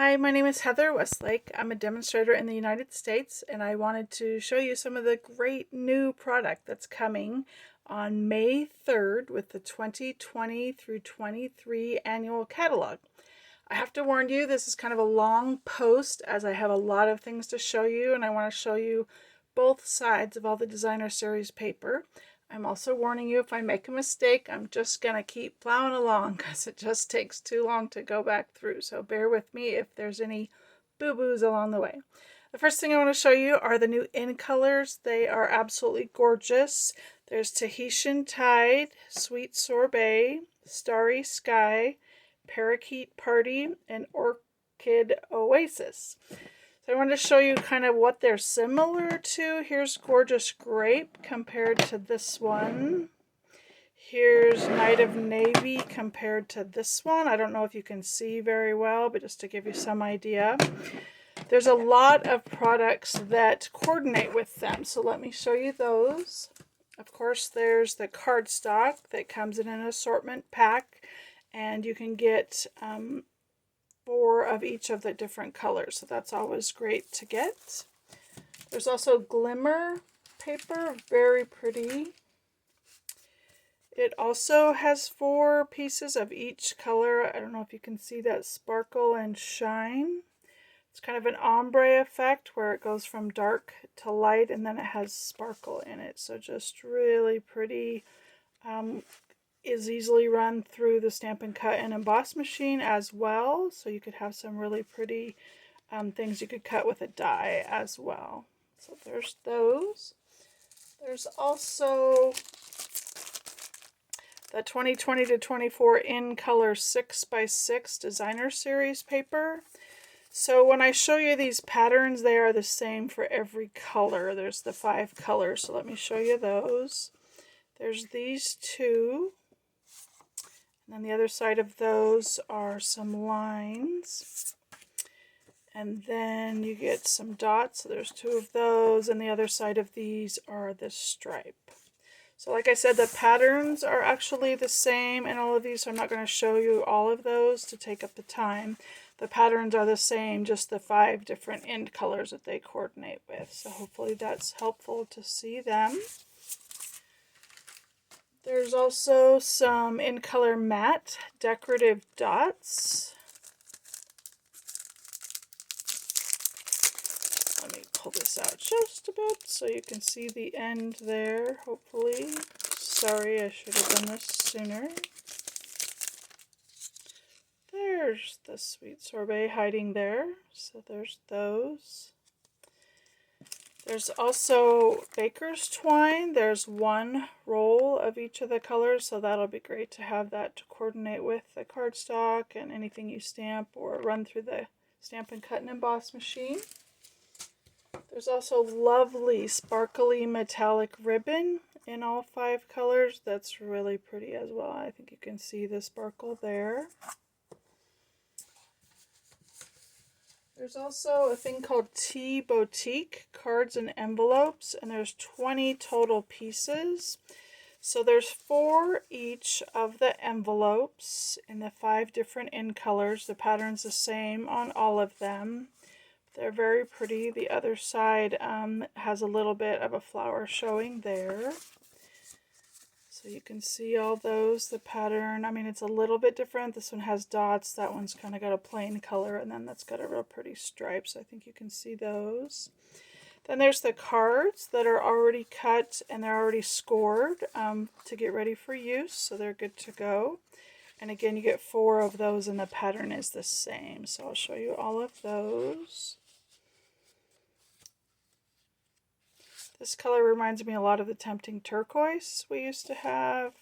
Hi, my name is Heather Westlake. I'm a demonstrator in the United States, and I wanted to show you some of the great new product that's coming on May 3rd with the 2020 through 23 annual catalog. I have to warn you, this is kind of a long post as I have a lot of things to show you, and I want to show you both sides of all the designer series paper. I'm also warning you if I make a mistake, I'm just going to keep plowing along because it just takes too long to go back through. So bear with me if there's any boo-boos along the way. The first thing I want to show you are the new in colors. They are absolutely gorgeous. There's Tahitian Tide, Sweet Sorbet, Starry Sky, Parakeet Party, and Orchid Oasis. So I wanted to show you kind of what they're similar to. Here's Gorgeous Grape compared to this one. Here's Night of Navy compared to this one. I don't know if you can see very well, but just to give you some idea. There's a lot of products that coordinate with them, so let me show you those. Of course, there's the cardstock that comes in an assortment pack, and you can get 4 of each of the different colors, so that's always great to get. There's also glimmer paper, very pretty. It also has 4 pieces of each color. I don't know if you can see that sparkle and shine. It's kind of an ombre effect where it goes from dark to light and then it has sparkle in it, so just really pretty. Is easily run through the Stampin' Cut and Emboss machine as well, so you could have some really pretty things you could cut with a die as well. So there's those. There's also the 2020 to 24 in color 6x6 designer series paper. So when I show you these patterns, they are the same for every color. There's the 5 colors, so let me show you those. There's these 2. And then the other side of those are some lines. And then you get some dots. So there's 2 of those. And the other side of these are the stripe. So like I said, the patterns are actually the same in all of these. So I'm not going to show you all of those to take up the time. The patterns are the same, just the 5 different end colors that they coordinate with. So hopefully that's helpful to see them. There's also some in color matte decorative dots. Let me pull this out just a bit so you can see the end there, hopefully. Sorry, I should have done this sooner. There's the Sweet Sorbet hiding there, so there's those. There's also baker's twine. There's 1 roll of each of the colors, so that'll be great to have that to coordinate with the cardstock and anything you stamp or run through the Stampin' Cut and Emboss machine. There's also lovely sparkly metallic ribbon in all 5 colors. That's really pretty as well. I think you can see the sparkle there. There's also a thing called Tea Boutique cards and envelopes, and there's 20 total pieces. So there's 4 each of the envelopes in the 5 different in colors. The pattern's the same on all of them. They're very pretty. The other side has a little bit of a flower showing there. So you can see all those, the pattern. I mean, it's a little bit different. This one has dots. That one's kind of got a plain color, and then that's got a real pretty stripe. So I think you can see those. Then there's the cards that are already cut and they're already scored to get ready for use. So they're good to go. And again, you get 4 of those and the pattern is the same. So I'll show you all of those. This color reminds me a lot of the Tempting Turquoise we used to have.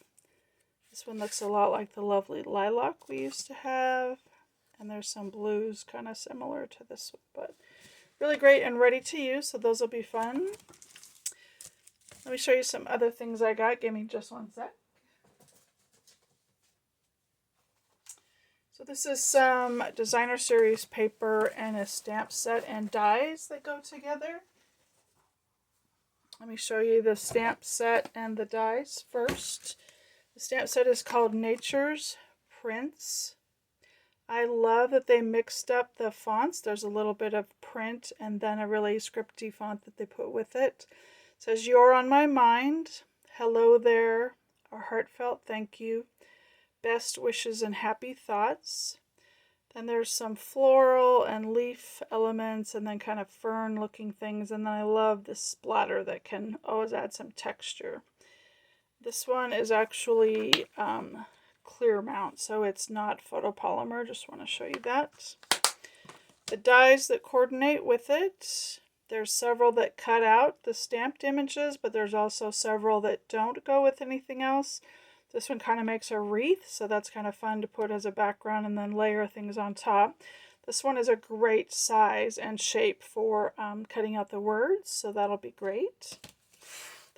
This one looks a lot like the lovely Lilac we used to have. And there's some blues kind of similar to this one, but really great and ready to use, so those will be fun. Let me show you some other things I got. Give me just one sec. So this is some designer series paper and a stamp set and dies that go together. Let me show you the stamp set and the dies first. The stamp set is called Nature's Prints. I love that they mixed up the fonts. There's a little bit of print and then a really scripty font that they put with it. It says, "You're on my mind. Hello there. A heartfelt thank you. Best wishes and happy thoughts." Then there's some floral and leaf elements and then kind of fern looking things. And then I love this splatter that can always add some texture. This one is actually clear mount, so it's not photopolymer. Just want to show you that. The dies that coordinate with it. There's several that cut out the stamped images, but there's also several that don't go with anything else. This one kind of makes a wreath, so that's kind of fun to put as a background and then layer things on top. This one is a great size and shape for cutting out the words, so that'll be great.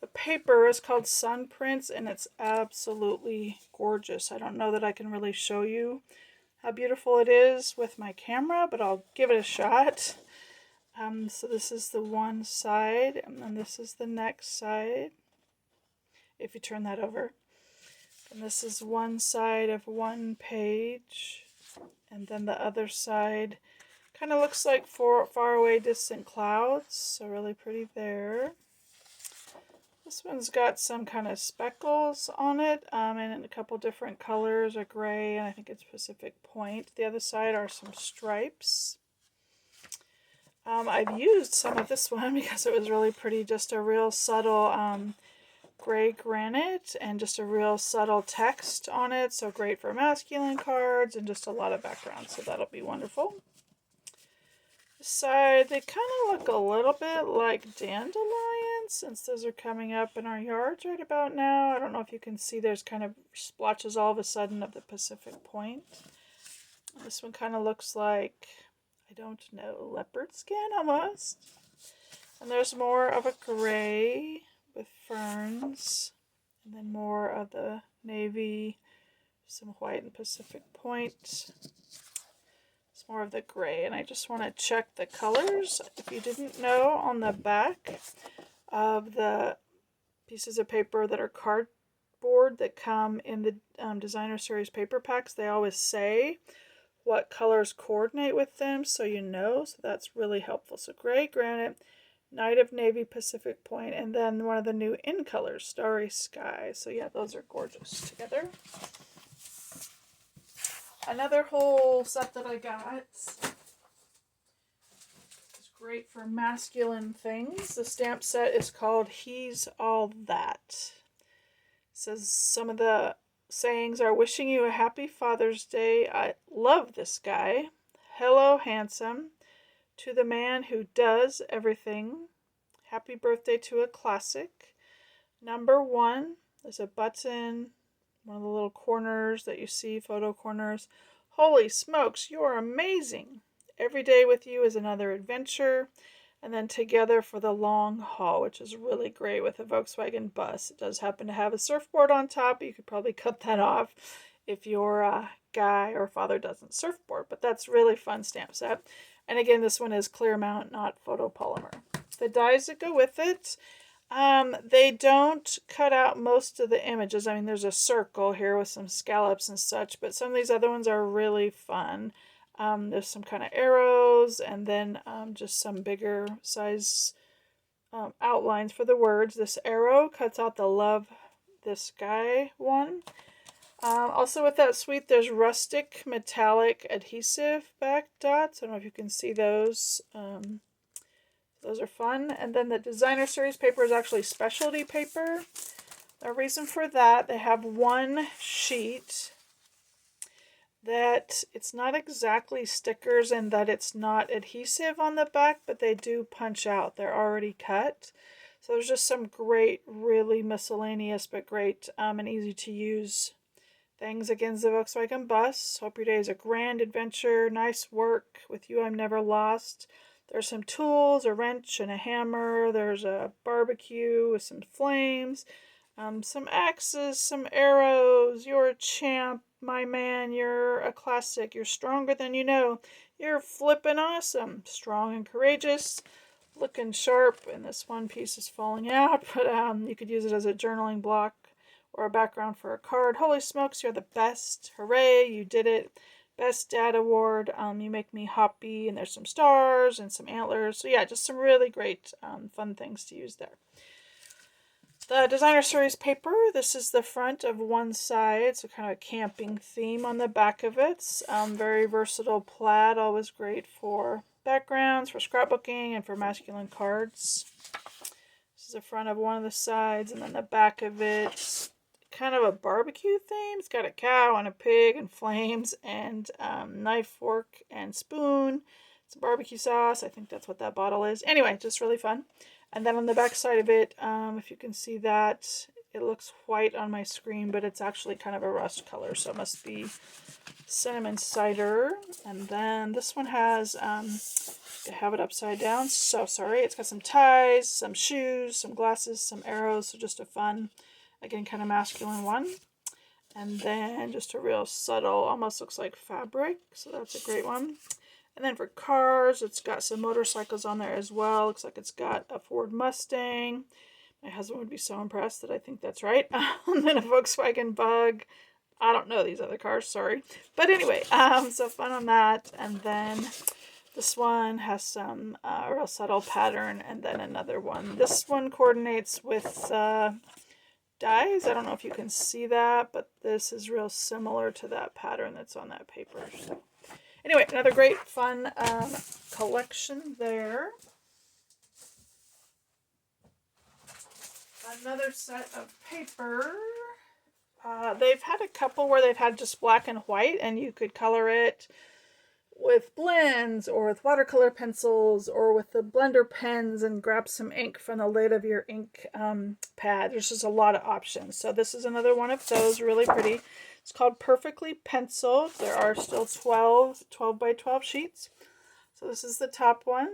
The paper is called Sunprints, and it's absolutely gorgeous. I don't know that I can really show you how beautiful it is with my camera, but I'll give it a shot. So this is the one side, and then this is the next side, if you turn that over. And this is one side of one page, and then the other side kind of looks like far away distant clouds, so really pretty there. This one's got some kind of speckles on it, and in a couple different colors, a gray, and I think it's Pacific Point. The other side are some stripes. I've used some of this one because it was really pretty, just a real subtle gray granite and just a real subtle text on it, so great for masculine cards and just a lot of background, so that'll be wonderful. This side, they kind of look a little bit like dandelions, since those are coming up in our yards right about now. I don't know if you can see, there's kind of splotches all of a sudden of the Pacific Point. This one kind of looks like, I don't know, leopard skin almost. And there's more of a gray with ferns, and then more of the navy, some white and Pacific Point. It's more of the gray, and I just want to check the colors. If you didn't know, on the back of the pieces of paper that are cardboard that come in the designer series paper packs, they always say what colors coordinate with them, so you know, so that's really helpful. So gray granite, Night of Navy, Pacific Point, and then one of the new in colors, Starry Sky. So yeah, those are gorgeous together. Another whole set that I got is great for masculine things. The stamp set is called Hes All That. It says some of the sayings are: wishing you a happy Father's Day. I love this guy. Hello, handsome. To the man who does everything. Happy birthday to a classic. Number 1. There's a button, one of the little corners that you see, photo corners. Holy smokes, you're amazing. Every day with you is another adventure. And then together for the long haul, which is really great with a Volkswagen bus. It does happen to have a surfboard on top. You could probably cut that off if your guy or father doesn't surfboard. But that's really fun stamp set. And again, this one is clear mount, not photopolymer. The dies that go with it, they don't cut out most of the images. I mean, there's a circle here with some scallops and such, but some of these other ones are really fun. There's some kind of arrows, and then just some bigger size outlines for the words. This arrow cuts out the love this guy one. Also with that suite, there's rustic metallic adhesive back dots. I don't know if you can see those. Those are fun. And then the designer series paper is actually specialty paper. The reason for that, they have one sheet that it's not exactly stickers and that it's not adhesive on the back, but they do punch out. They're already cut. So there's just some great, really miscellaneous, but great and easy to use things against the Volkswagen bus. Hope your day is a grand adventure. Nice work. With you, I'm never lost. There's some tools, a wrench and a hammer. There's a barbecue with some flames, some axes, some arrows. You're a champ, my man. You're a classic. You're stronger than you know. You're flippin' awesome. Strong and courageous. Looking sharp. And this one piece is falling out, but you could use it as a journaling block or a background for a card. Holy smokes, you're the best. Hooray, you did it. Best Dad Award, You Make Me Happy, and there's some stars and some antlers. So yeah, just some really great fun things to use there. The Designer Series paper, this is the front of one side, so kind of a camping theme on the back of it. Very versatile plaid, always great for backgrounds, for scrapbooking, and for masculine cards. This is the front of one of the sides, and then the back of it, kind of a barbecue theme. It's got a cow and a pig and flames and knife, fork, and spoon. Some barbecue sauce. I think that's what that bottle is. Anyway, just really fun. And then on the back side of it, if you can see that, it looks white on my screen, but it's actually kind of a rust color, so it must be cinnamon cider. And then this one has, I have it upside down, so sorry. It's got some ties, some shoes, some glasses, some arrows, so just a fun, again, kind of masculine one. And then just a real subtle, almost looks like fabric, so that's a great one. And then for cars, it's got some motorcycles on there as well. Looks like it's got a Ford Mustang. My husband would be so impressed that I think that's right. And then a Volkswagen Bug. I don't know these other cars, sorry. But anyway, so fun on that. And then this one has some real subtle pattern, and then another one. This one coordinates with dies. I don't know if you can see that, but this is real similar to that pattern that's on that paper. So anyway, another great fun collection there. Another set of paper. They've had a couple where they've had just black and white, and you could color it with blends or with watercolor pencils or with the blender pens and grab some ink from the lid of your ink pad. There's just a lot of options. So this is another one of those, really pretty. It's called Perfectly Penciled. There are still 12 by 12 sheets. So this is the top one.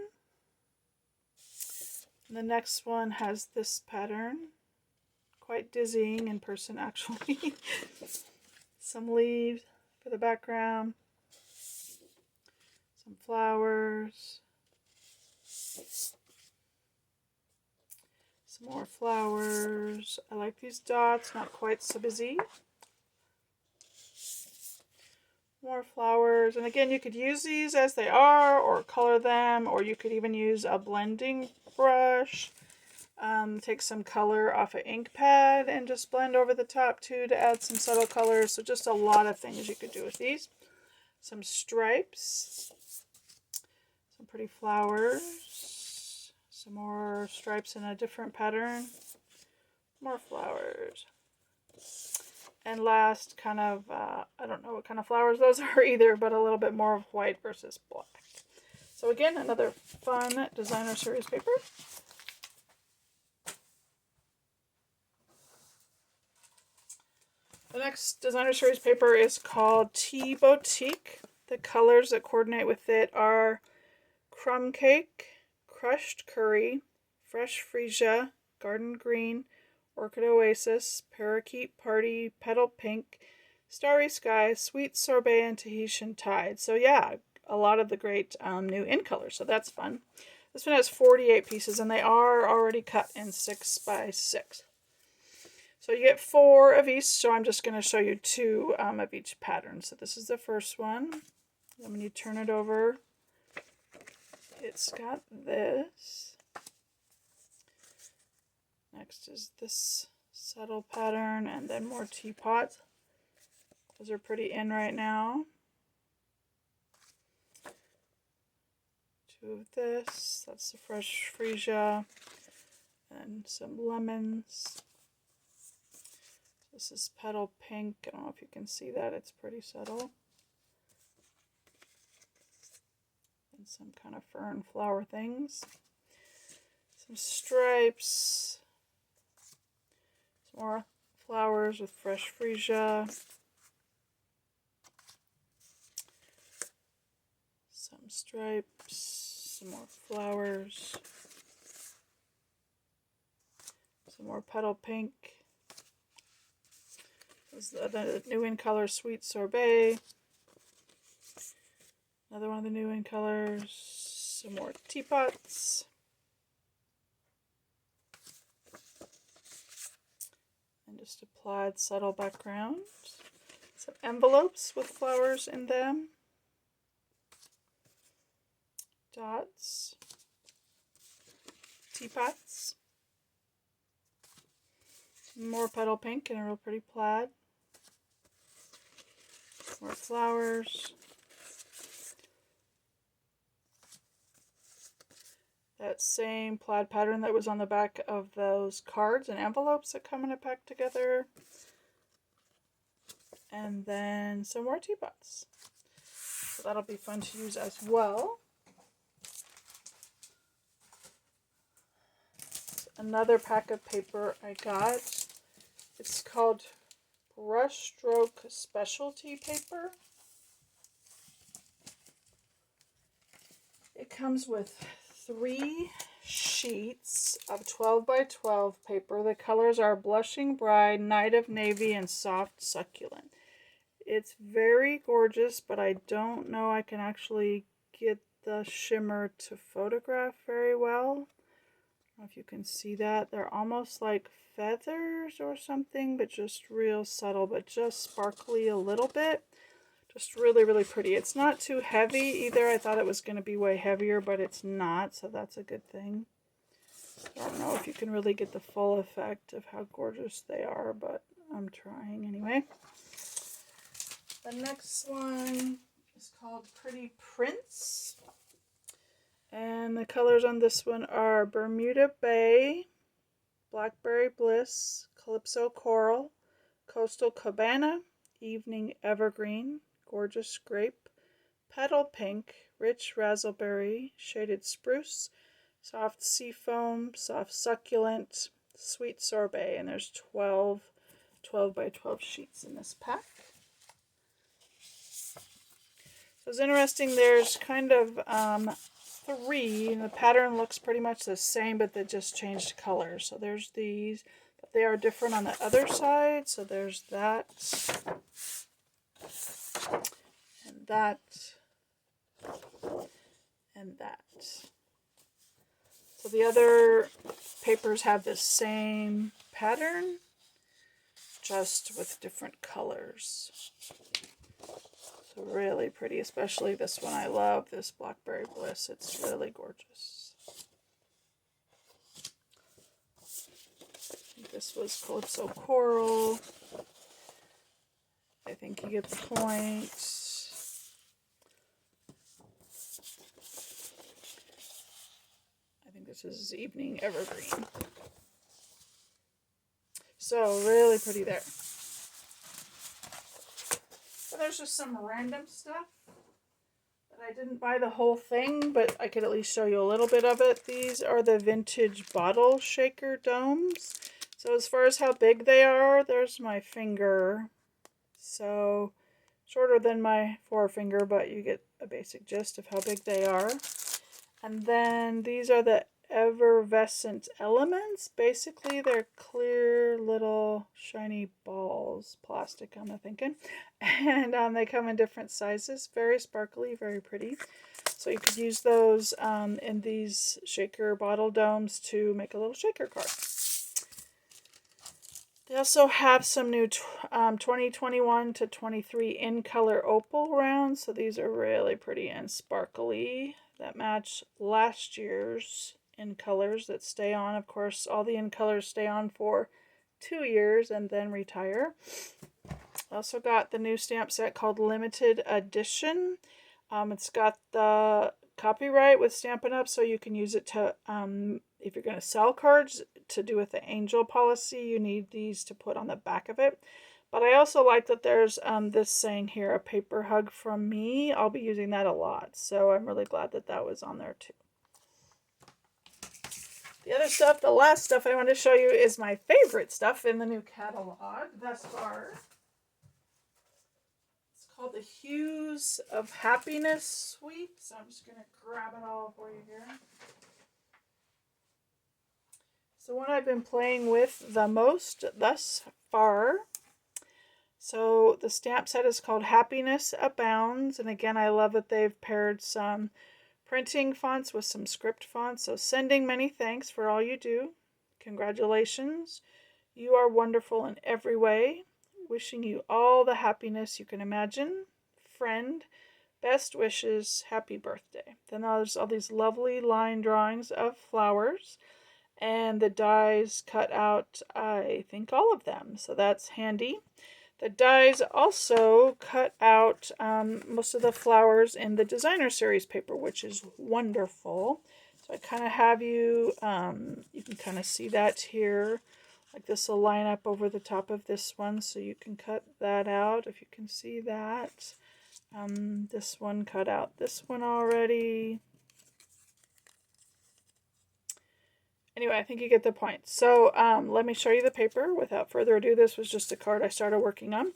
And the next one has this pattern. Quite dizzying in person, actually. Some leaves for the background. Some flowers. Some more flowers. I like these dots, not quite so busy. More flowers. And again, you could use these as they are or color them, or you could even use a blending brush. Take some color off an ink pad and just blend over the top too to add some subtle colors. So just a lot of things you could do with these. Some stripes. Some pretty flowers. Some more stripes in a different pattern. More flowers. And last, kind of, I don't know what kind of flowers those are either, but a little bit more of white versus black. So again, another fun Designer Series paper. The next Designer Series paper is called Tea Boutique. The colors that coordinate with it are Crumb Cake, Crushed Curry, Fresh Freesia, Garden Green, Orchid Oasis, Parakeet Party, Petal Pink, Starry Sky, Sweet Sorbet, and Tahitian Tide. So yeah, a lot of the great new in colors, so that's fun. This one has 48 pieces, and they are already cut in 6 by 6. So you get 4 of each, so I'm just going to show you 2 of each pattern. So this is the first one. Then when you turn it over, it's got this. Next is this subtle pattern, and then more teapots. Those are pretty in right now. 2 of this. That's the Fresh Freesia. And some lemons. This is Petal Pink. I don't know if you can see that. It's pretty subtle. And some kind of fern flower things. Some stripes. Some more flowers with Fresh Freesia. Some stripes. Some more flowers. Some more Petal Pink. This is the new in color Sweet Sorbet. Another one of the new in colors. Some more teapots. And just a plaid subtle background. Some envelopes with flowers in them. Dots. Teapots. More petal pink and a real pretty plaid. More flowers. That same plaid pattern that was on the back of those cards and envelopes that come in a pack together. And then some more teapots. So that'll be fun to use as well. Another pack of paper I got. It's called Brushstroke Specialty Paper. It comes with 3 sheets of 12 by 12 paper. The colors are Blushing Bride, Night of Navy, and Soft Succulent. It's very gorgeous, but I don't know I can actually get the shimmer to photograph very well. I don't know if you can see that. They're almost like feathers or something, but just real subtle, but just sparkly a little bit. Just really, really pretty. It's not too heavy either. I thought it was going to be way heavier, but it's not, so that's a good thing. I don't know if you can really get the full effect of how gorgeous they are, but I'm trying anyway. The next one is called Pretty Prints. And the colors on this one are Bermuda Bay, Blackberry Bliss, Calypso Coral, Coastal Cabana, Evening Evergreen, Gorgeous Grape, Petal Pink, Rich Raspberry, Shaded Spruce, Soft Seafoam, Soft Succulent, Sweet Sorbet. And there's 12 by 12 sheets in this pack. So it's interesting, there's kind of 3, and the pattern looks pretty much the same, but they just changed colors. So there's these, but they are different on the other side. So there's that, and that, and that. So the other papers have the same pattern, just with different colors. So really pretty, especially this one. I love this Blackberry Bliss. It's really gorgeous. This was Calypso Coral. I think you get the point. I think this is Evening Evergreen. So really pretty there. So there's just some random stuff that I didn't buy the whole thing, but I could at least show you a little bit of it. These are the vintage bottle shaker domes. So as far as how big they are, there's my finger. So shorter than my forefinger, but you get a basic gist of how big they are. And then these are the effervescent elements. Basically, they're clear little shiny balls, plastic I'm thinking, and they come in different sizes, very sparkly, very pretty. So you could use those in these shaker bottle domes to make a little shaker card. They also have some new 2021 to 23 in color opal rounds. So these are really pretty and sparkly that match last year's in colors that stay on. Of course, all the in colors stay on for 2 years and then retire. Also got the new stamp set called Limited Edition. It's got the copyright with Stampin' Up, so you can use it to, if you're going to sell cards, to do with the angel policy, you need these to put on the back of it. But I also like that there's this saying here, a paper hug from me. I'll be using that a lot, so I'm really glad that that was on there too. The other stuff, the last stuff I want to show you is my favorite stuff in the new catalog thus far. It's called the Hues of Happiness Suite. So I'm just going to grab it all for you here. So one I've been playing with the most thus far. So the stamp set is called Happiness Abounds. And again, I love that they've paired some printing fonts with some script fonts. So sending many thanks for all you do. Congratulations. You are wonderful in every way. wishing you all the happiness you can imagine. Friend, best wishes, happy birthday. Then there's all these lovely line drawings of flowers, and the dies cut out, I think, all of them, so that's handy. The dies also cut out most of the flowers in the designer series paper, which is wonderful. So I kind of have you, you can kind of see that here. Like this will line up over the top of this one, so you can cut that out if you can see that. This one cut out this one already. Anyway, I think you get the point. So let me show you the paper. Without further ado, this was just a card I started working on.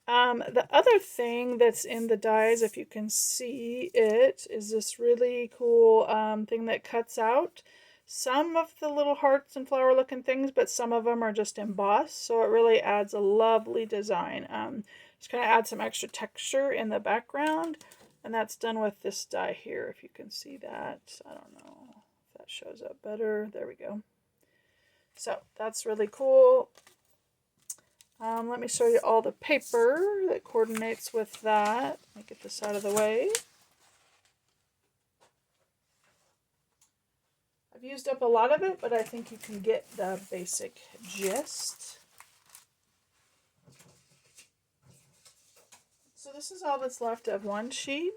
The other thing that's in the dies, if you can see it, is this really cool thing that cuts out some of the little hearts and flower looking things, but some of them are just embossed, so it really adds a lovely design. Just kind of add some extra texture in the background, and that's done with this die here, if you can see that. I don't know if that shows up better. There we go. So that's really cool. Let me show you all the paper that coordinates with that. Let me get this out of the way. I've used up a lot of it, but I think you can get the basic gist. So this is all that's left of one sheet.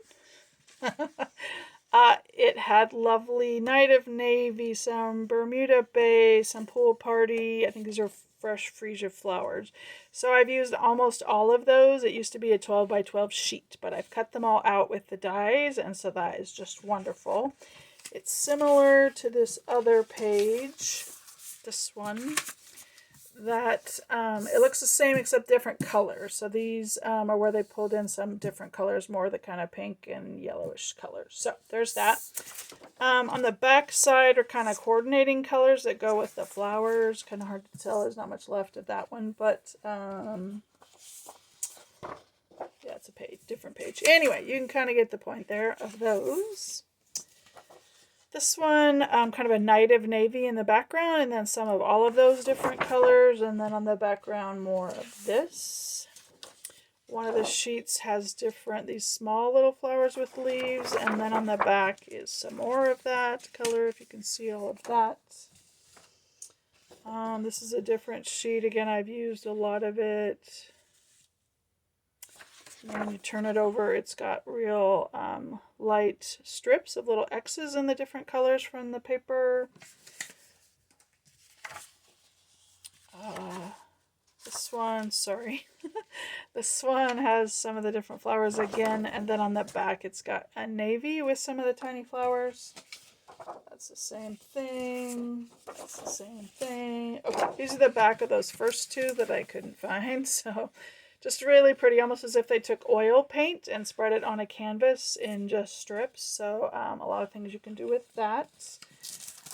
It had lovely Night of Navy, some Bermuda Bay, some Pool Party. I think these are fresh freesia flowers. So I've used almost all of those. It used to be a 12 by 12 sheet, but I've cut them all out with the dies, and so that is just wonderful. It's similar to this other page, this one, that it looks the same except different colors. So these are where they pulled in some different colors, more the kind of pink and yellowish colors. So there's that. On the back side are kind of coordinating colors that go with the flowers. Kind of hard to tell. There's not much left of that one, but yeah, it's a page, different page. Anyway, you can kind of get the point there of those. This one, kind of a Night of Navy in the background, and then some of all of those different colors, and then on the background more of this. One of the sheets has these small little flowers with leaves, and then on the back is some more of that color, if you can see all of that. This is a different sheet. Again, I've used a lot of it. And when you turn it over, it's got real light strips of little X's in the different colors from the paper. This one, sorry. This one has some of the different flowers again, and then on the back it's got a navy with some of the tiny flowers. That's the same thing. That's the same thing. Okay, these are the back of those first two that I couldn't find, so just really pretty, almost as if they took oil paint and spread it on a canvas in just strips. So a lot of things you can do with that.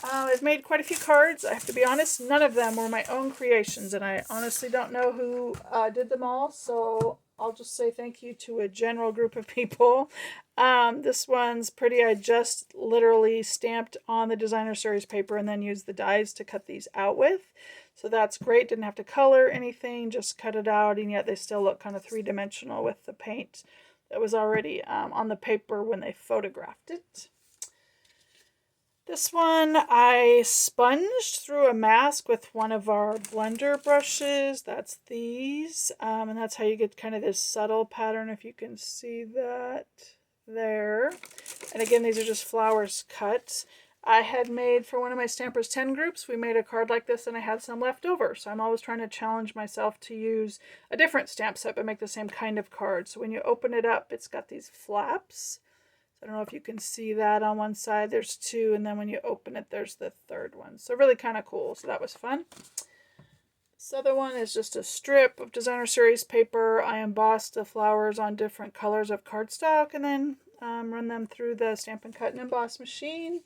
I've made quite a few cards. I have to be honest, none of them were my own creations, and I honestly don't know who did them all, so I'll just say thank you to a general group of people. This one's pretty. I just literally stamped on the designer series paper and then used the dies to cut these out with. So that's great. Didn't have to color anything, just cut it out, and yet they still look kind of three-dimensional with the paint that was already on the paper when they photographed it. This one I sponged through a mask with one of our blender brushes. That's these. And that's how you get kind of this subtle pattern, if you can see that there. And again, these are just flowers cut. I had made, for one of my Stampers 10 groups, we made a card like this and I had some left over. So I'm always trying to challenge myself to use a different stamp set but make the same kind of card. So when you open it up, it's got these flaps. I don't know if you can see that on one side. There's two, and then when you open it, there's the third one. So really kind of cool. So that was fun. This other one is just a strip of designer series paper. I embossed the flowers on different colors of cardstock and then run them through the Stampin' Cut and Emboss machine.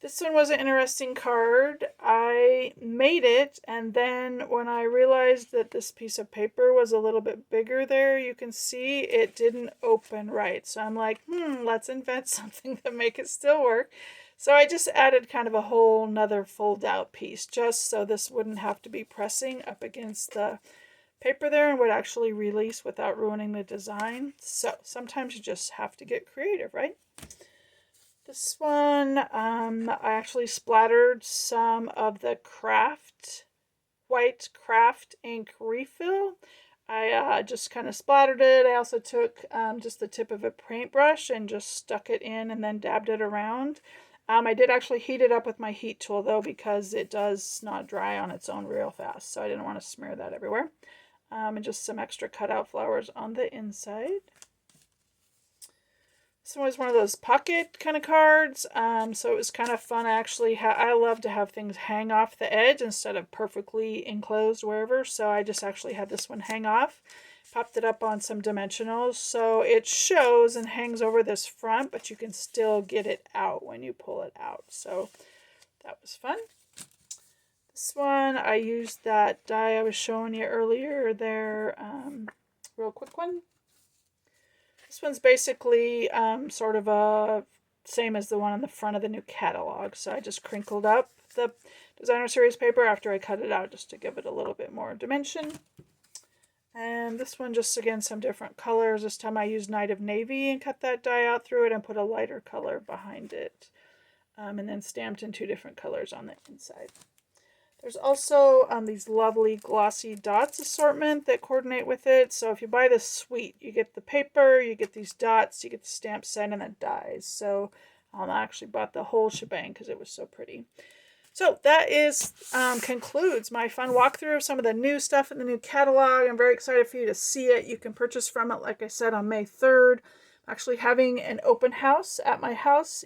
This one was an interesting card. I made it, and then when I realized that this piece of paper was a little bit bigger there, you can see it didn't open right. So I'm like, let's invent something to make it still work. So I just added kind of a whole nother fold out piece just so this wouldn't have to be pressing up against the paper there and would actually release without ruining the design. So sometimes you just have to get creative, right? This one, I actually splattered some of the white craft ink refill. I just kind of splattered it. I also took just the tip of a paintbrush and just stuck it in and then dabbed it around. I did actually heat it up with my heat tool though, because it does not dry on its own real fast, so I didn't want to smear that everywhere. And just some extra cutout flowers on the inside. This one was one of those pocket kind of cards, so it was kind of fun. I love to have things hang off the edge instead of perfectly enclosed wherever, so I just actually had this one hang off. Popped it up on some dimensionals, so it shows and hangs over this front, but you can still get it out when you pull it out, so that was fun. This one, I used that die I was showing you earlier there, real quick one. This one's basically sort of a same as the one on the front of the new catalog. So I just crinkled up the designer series paper after I cut it out just to give it a little bit more dimension. And this one, just again, some different colors. This time I used Night of Navy and cut that die out through it and put a lighter color behind it. And then stamped in 2 different colors on the inside. There's also these lovely glossy dots assortment that coordinate with it. So if you buy this suite, you get the paper, you get these dots, you get the stamp set, and the dies. So I actually bought the whole shebang because it was so pretty. So that concludes my fun walkthrough of some of the new stuff in the new catalog. I'm very excited for you to see it. You can purchase from it, like I said, on May 3rd. I'm actually having an open house at my house.